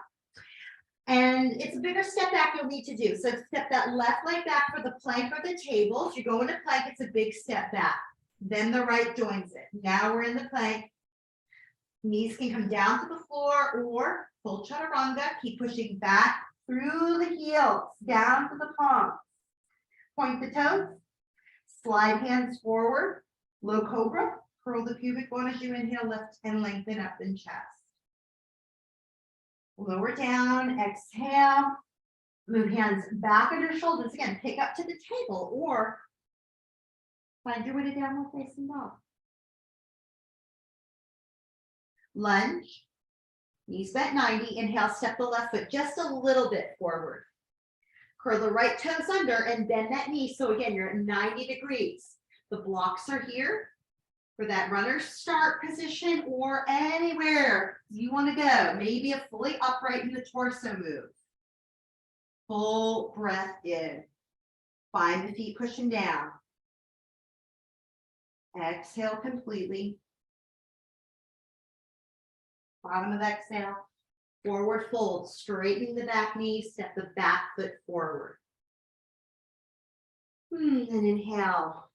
And it's a bigger step back you'll need to do. So step that left leg back for the plank or the table. If you go into plank, it's a big step back. Then the right joins it. Now we're in the plank. Knees can come down to the floor or full chaturanga. Keep pushing back through the heels, down to the palms. Point the toes, slide hands forward, low cobra, curl the pubic bone as you inhale, lift and lengthen up in chest. Lower down, exhale, move hands back under shoulders. Again, pick up to the table or find your way to downward facing dog. Lunge, knees bent 90, inhale, step the left foot just a little bit forward. Curl the right toes under and bend that knee. So again, you're at 90 degrees. The blocks are here for that runner start position or anywhere you want to go. Maybe a fully upright in the torso move. Full breath in. Find the feet pushing down. Exhale completely. Bottom of exhale. Forward fold, straightening the back knee, step the back foot forward. And inhale.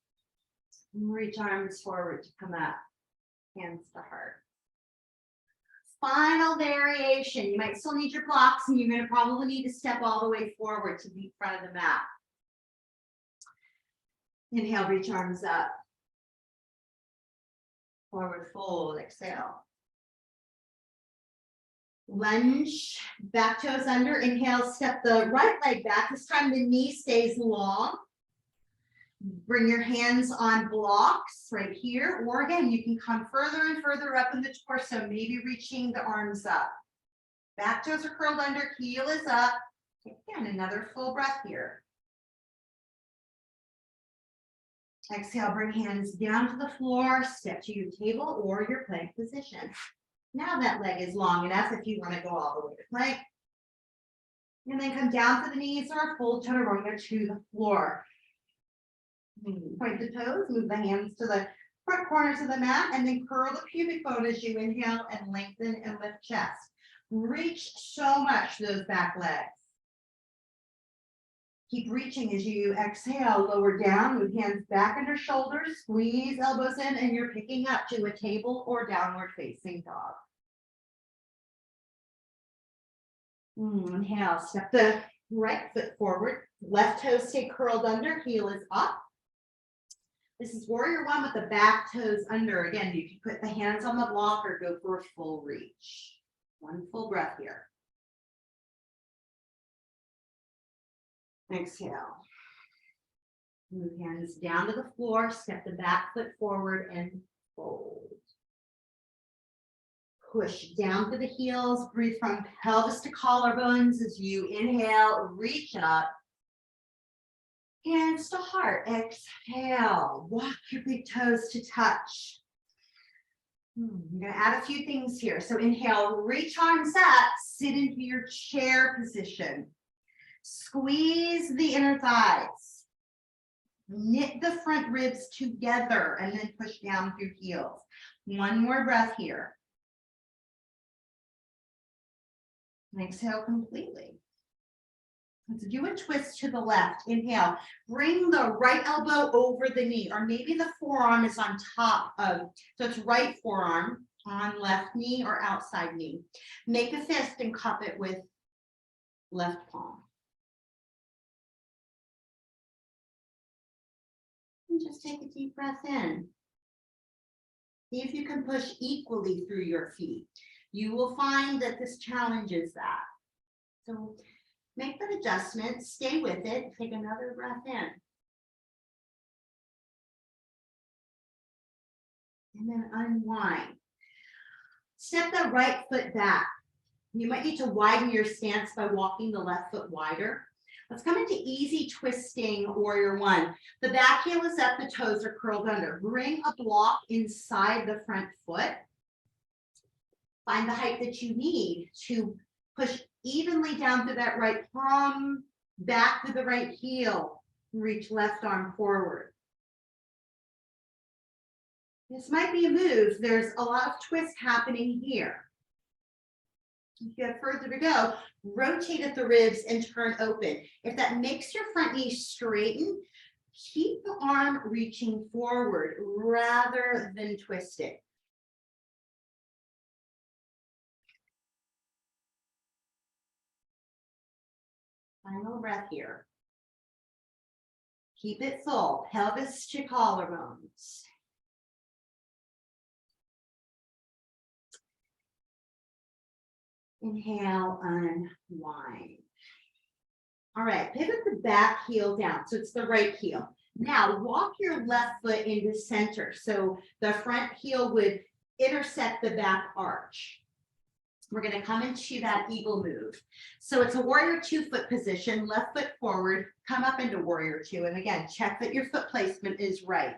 Reach arms forward to come up. Hands to heart. Final variation. You might still need your blocks and you're going to probably need to step all the way forward to the front of the mat. Inhale, reach arms up. Forward fold, exhale. Lunge, back toes under, inhale, step the right leg back. This time the knee stays long. Bring your hands on blocks right here, or again, you can come further and further up in the torso, maybe reaching the arms up. Back toes are curled under, heel is up. Again, another full breath here. Exhale, bring hands down to the floor, step to your table or your plank position. Now that leg is long enough if you want to go all the way to plank. And then come down to the knees or a full chaturanga to the floor. Point the toes, move the hands to the front corners of the mat, and then curl the pubic bone as you inhale and lengthen and lift chest. Reach so much those back legs. Keep reaching as you exhale, lower down, move hands back under shoulders, squeeze elbows in, and you're picking up to a table or downward facing dog. Inhale, step the right foot forward, left toes stay curled under, heel is up. This is warrior one with the back toes under. Again, you can put the hands on the block or go for a full reach. One full breath here. Exhale. Move hands down to the floor, step the back foot forward and fold. Push down to the heels, breathe from pelvis to collarbones as you inhale, reach up. Hands to heart, exhale, walk your big toes to touch. I'm going to add a few things here. So inhale, reach arms up, sit into your chair position. Squeeze the inner thighs. Knit the front ribs together and then push down through heels. One more breath here. Exhale completely. Let's do a twist to the left. Inhale, bring the right elbow over the knee, or maybe the forearm is on top of, so it's right forearm on left knee or outside knee. Make a fist and cup it with left palm. And just take a deep breath in. See if you can push equally through your feet. You will find that this challenges that. So make that adjustment, stay with it, take another breath in. And then unwind. Step the right foot back. You might need to widen your stance by walking the left foot wider. Let's come into easy twisting warrior one. The back heel is up, the toes are curled under. Bring a block inside the front foot. Find the height that you need to push evenly down through that right palm, back to the right heel, reach left arm forward. This might be a move. There's a lot of twist happening here. If you have further to go, rotate at the ribs and turn open. If that makes your front knee straighten, keep the arm reaching forward rather than twist it. Final breath here. Keep it full, pelvis to collarbones. Inhale, unwind. All right, pivot the back heel down. So it's the right heel. Now walk your left foot into center. So the front heel would intersect the back arch. We're going to come into that eagle move. So it's a warrior 2-foot position, left foot forward, come up into warrior 2. And again, check that your foot placement is right.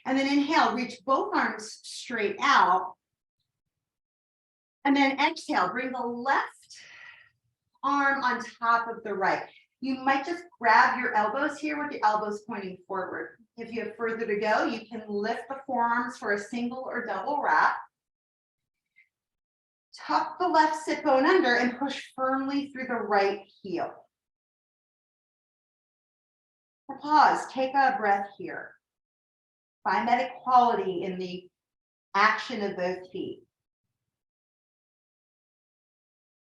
And then inhale, reach both arms straight out. And then exhale, bring the left arm on top of the right. You might just grab your elbows here with your elbows pointing forward. If you have further to go, you can lift the forearms for a single or double wrap. Tuck the left sit bone under and push firmly through the right heel. Pause, take a breath here. Find that equality in the action of both feet.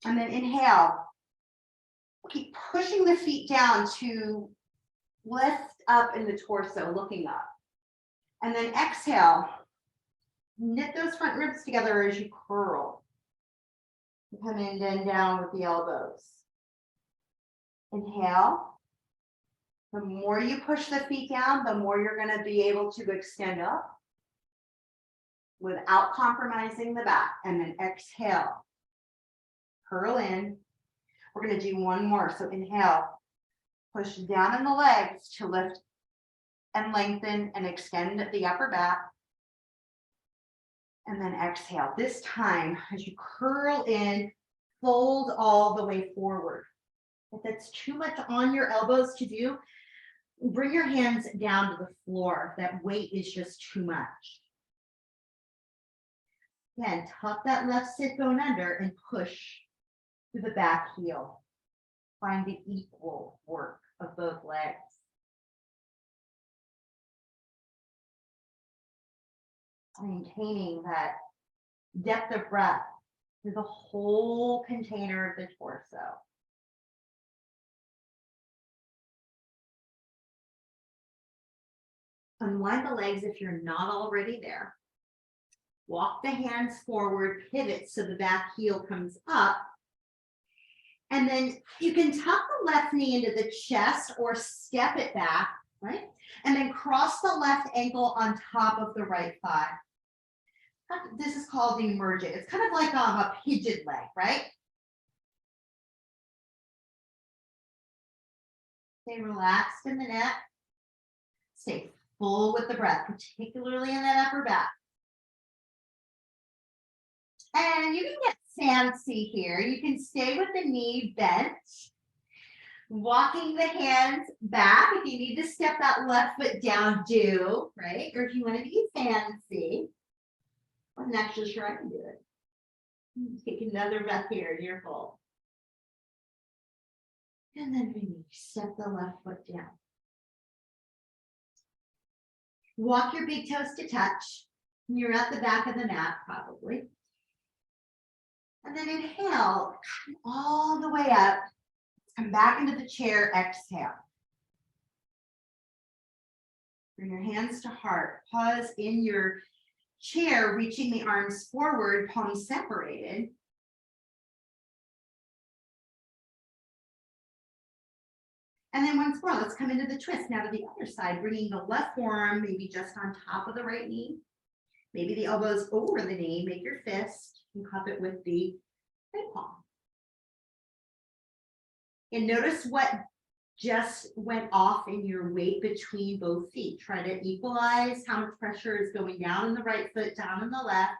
And then inhale. Keep pushing the feet down to lift up in the torso, looking up. And then exhale. Knit those front ribs together as you curl. Come in and down with the elbows. Inhale. The more you push the feet down, the more you're going to be able to extend up without compromising the back. And then exhale. Curl in. We're going to do one more. So inhale. Push down in the legs to lift and lengthen and extend the upper back. And then exhale. This time, as you curl in, fold all the way forward. If that's too much on your elbows to do, bring your hands down to the floor. That weight is just too much. Again, tuck that left sit bone under and push to the back heel. Find the equal work of both legs. Maintaining that depth of breath through the whole container of the torso. Unwind the legs if you're not already there. Walk the hands forward, pivot so the back heel comes up. And then you can tuck the left knee into the chest or step it back, right? And then cross the left ankle on top of the right thigh. This is called emerging. It's kind of like a pigeon leg, right? Stay relaxed in the neck. Stay full with the breath, particularly in that upper back. And you can get fancy here. You can stay with the knee bent. Walking the hands back. If you need to step that left foot down, do, right? Or if you want to be fancy. I'm not actually sure I can do it. Take another breath here, you're full. And then maybe step the left foot down. Walk your big toes to touch. You're at the back of the mat, probably. And then inhale, come all the way up. Come back into the chair, exhale. Bring your hands to heart. Pause in your chair, reaching the arms forward, palms separated. And then once more, let's come into the twist. Now to the other side, bringing the left forearm maybe just on top of the right knee. Maybe the elbows over the knee. Make your fist and cup it with the right palm. And notice what just went off in your weight between both feet. Try to equalize how much pressure is going down in the right foot, down in the left.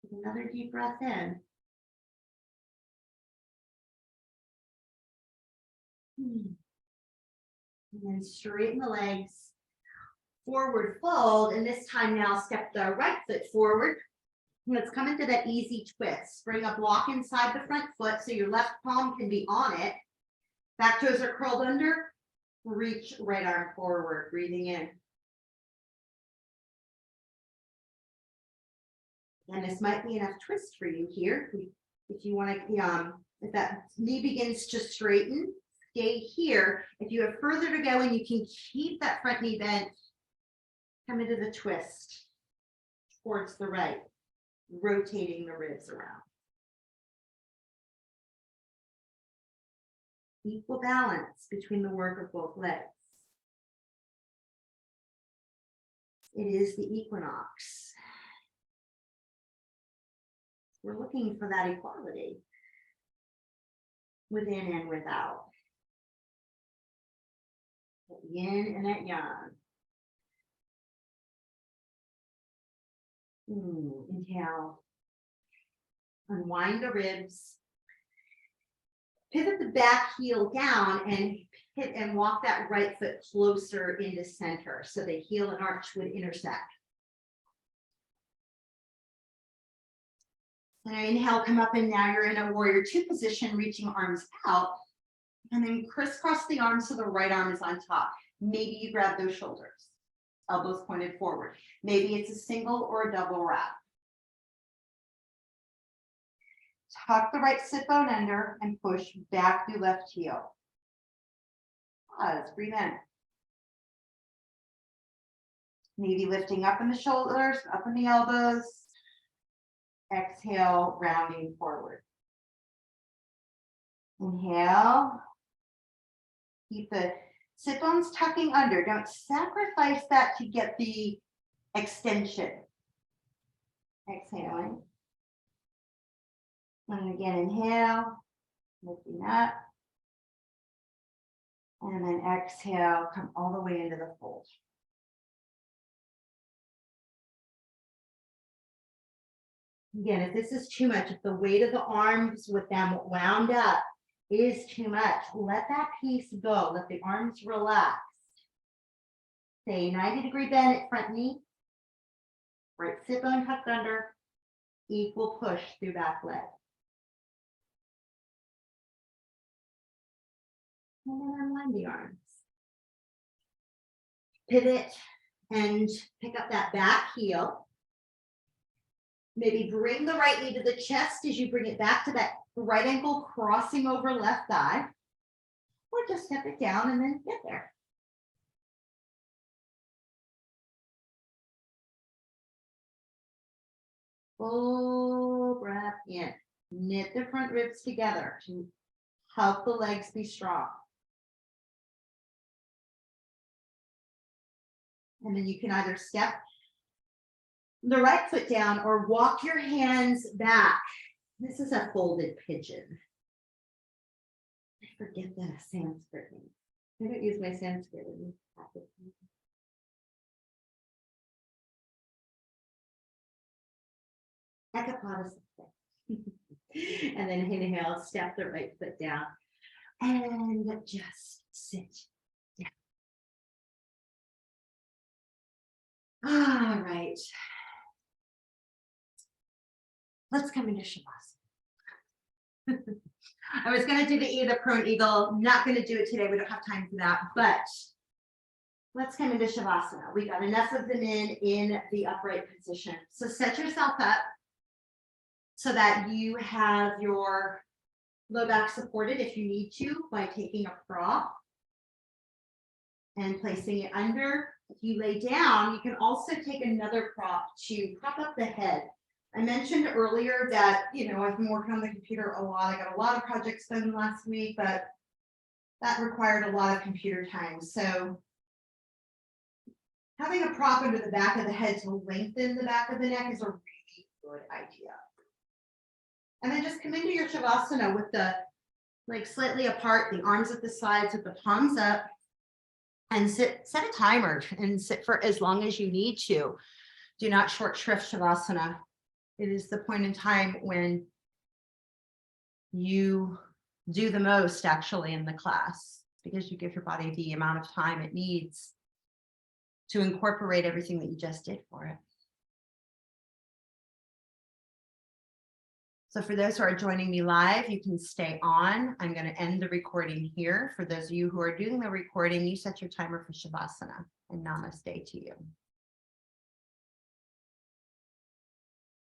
Take another deep breath in. And then straighten the legs, forward fold, and this time now step the right foot forward. Let's come into that easy twist. Bring a block inside the front foot so your left palm can be on it. Back toes are curled under. Reach right arm forward, breathing in. And this might be enough twist for you here. If you want to If that knee begins to straighten, stay here. If you have further to go and you can keep that front knee bent, come into the twist towards the right, rotating the ribs around. Equal balance between the work of both legs. It is the equinox. We're looking for that equality within and without. That yin and that yang. Inhale. Unwind the ribs. Pivot the back heel down and hit and walk that right foot closer into center so the heel and arch would intersect. And inhale, come up, and now you're in a warrior two position, reaching arms out, and then crisscross the arms so the right arm is on top. Maybe you grab those shoulders, elbows pointed forward. Maybe it's a single or a double wrap. Tuck the right sit bone under and push back through left heel. Pause, breathe in. Maybe lifting up in the shoulders, up in the elbows. Exhale, rounding forward. Inhale. Keep the sit bones tucking under. Don't sacrifice that to get the extension. Exhaling. And again, inhale, lifting up. And then exhale, come all the way into the fold. Again, if this is too much, if the weight of the arms with them wound up is too much, let that piece go. Let the arms relax. Stay 90-degree bend at front knee. Right sit bone tucked under. Equal push through back leg. And then unwind the arms. Pivot and pick up that back heel. Maybe bring the right knee to the chest as you bring it back to that right ankle crossing over left thigh. Or just step it down and then get there. Full breath in. Knit the front ribs together to help the legs be strong. And then you can either step the right foot down or walk your hands back. This is a folded pigeon. I forget that Sanskrit name. I don't use my Sanskrit. Ekapada. And then inhale, step the right foot down and just sit down. All right. Let's come into Shavasana. I was going to do the prone eagle. Not going to do it today. We don't have time for that. But let's come into Shavasana. We got enough of them in the upright position. So set yourself up so that you have your low back supported if you need to by taking a prop and placing it under. If you lay down, you can also take another prop to prop up the head. I mentioned earlier that, I've been working on the computer a lot. I got a lot of projects done last week, but that required a lot of computer time. So having a prop under the back of the head to lengthen the back of the neck is a really good idea. And then just come into your Shavasana with the legs slightly apart, the arms at the sides with the palms up, and set a timer and sit for as long as you need to. Do not short shrift Shavasana. It is the point in time when you do the most actually in the class, because you give your body the amount of time it needs to incorporate everything that you just did for it. So for those who are joining me live, you can stay on. I'm going to end the recording here. For those of you who are doing the recording, you set your timer for Shavasana, and namaste to you.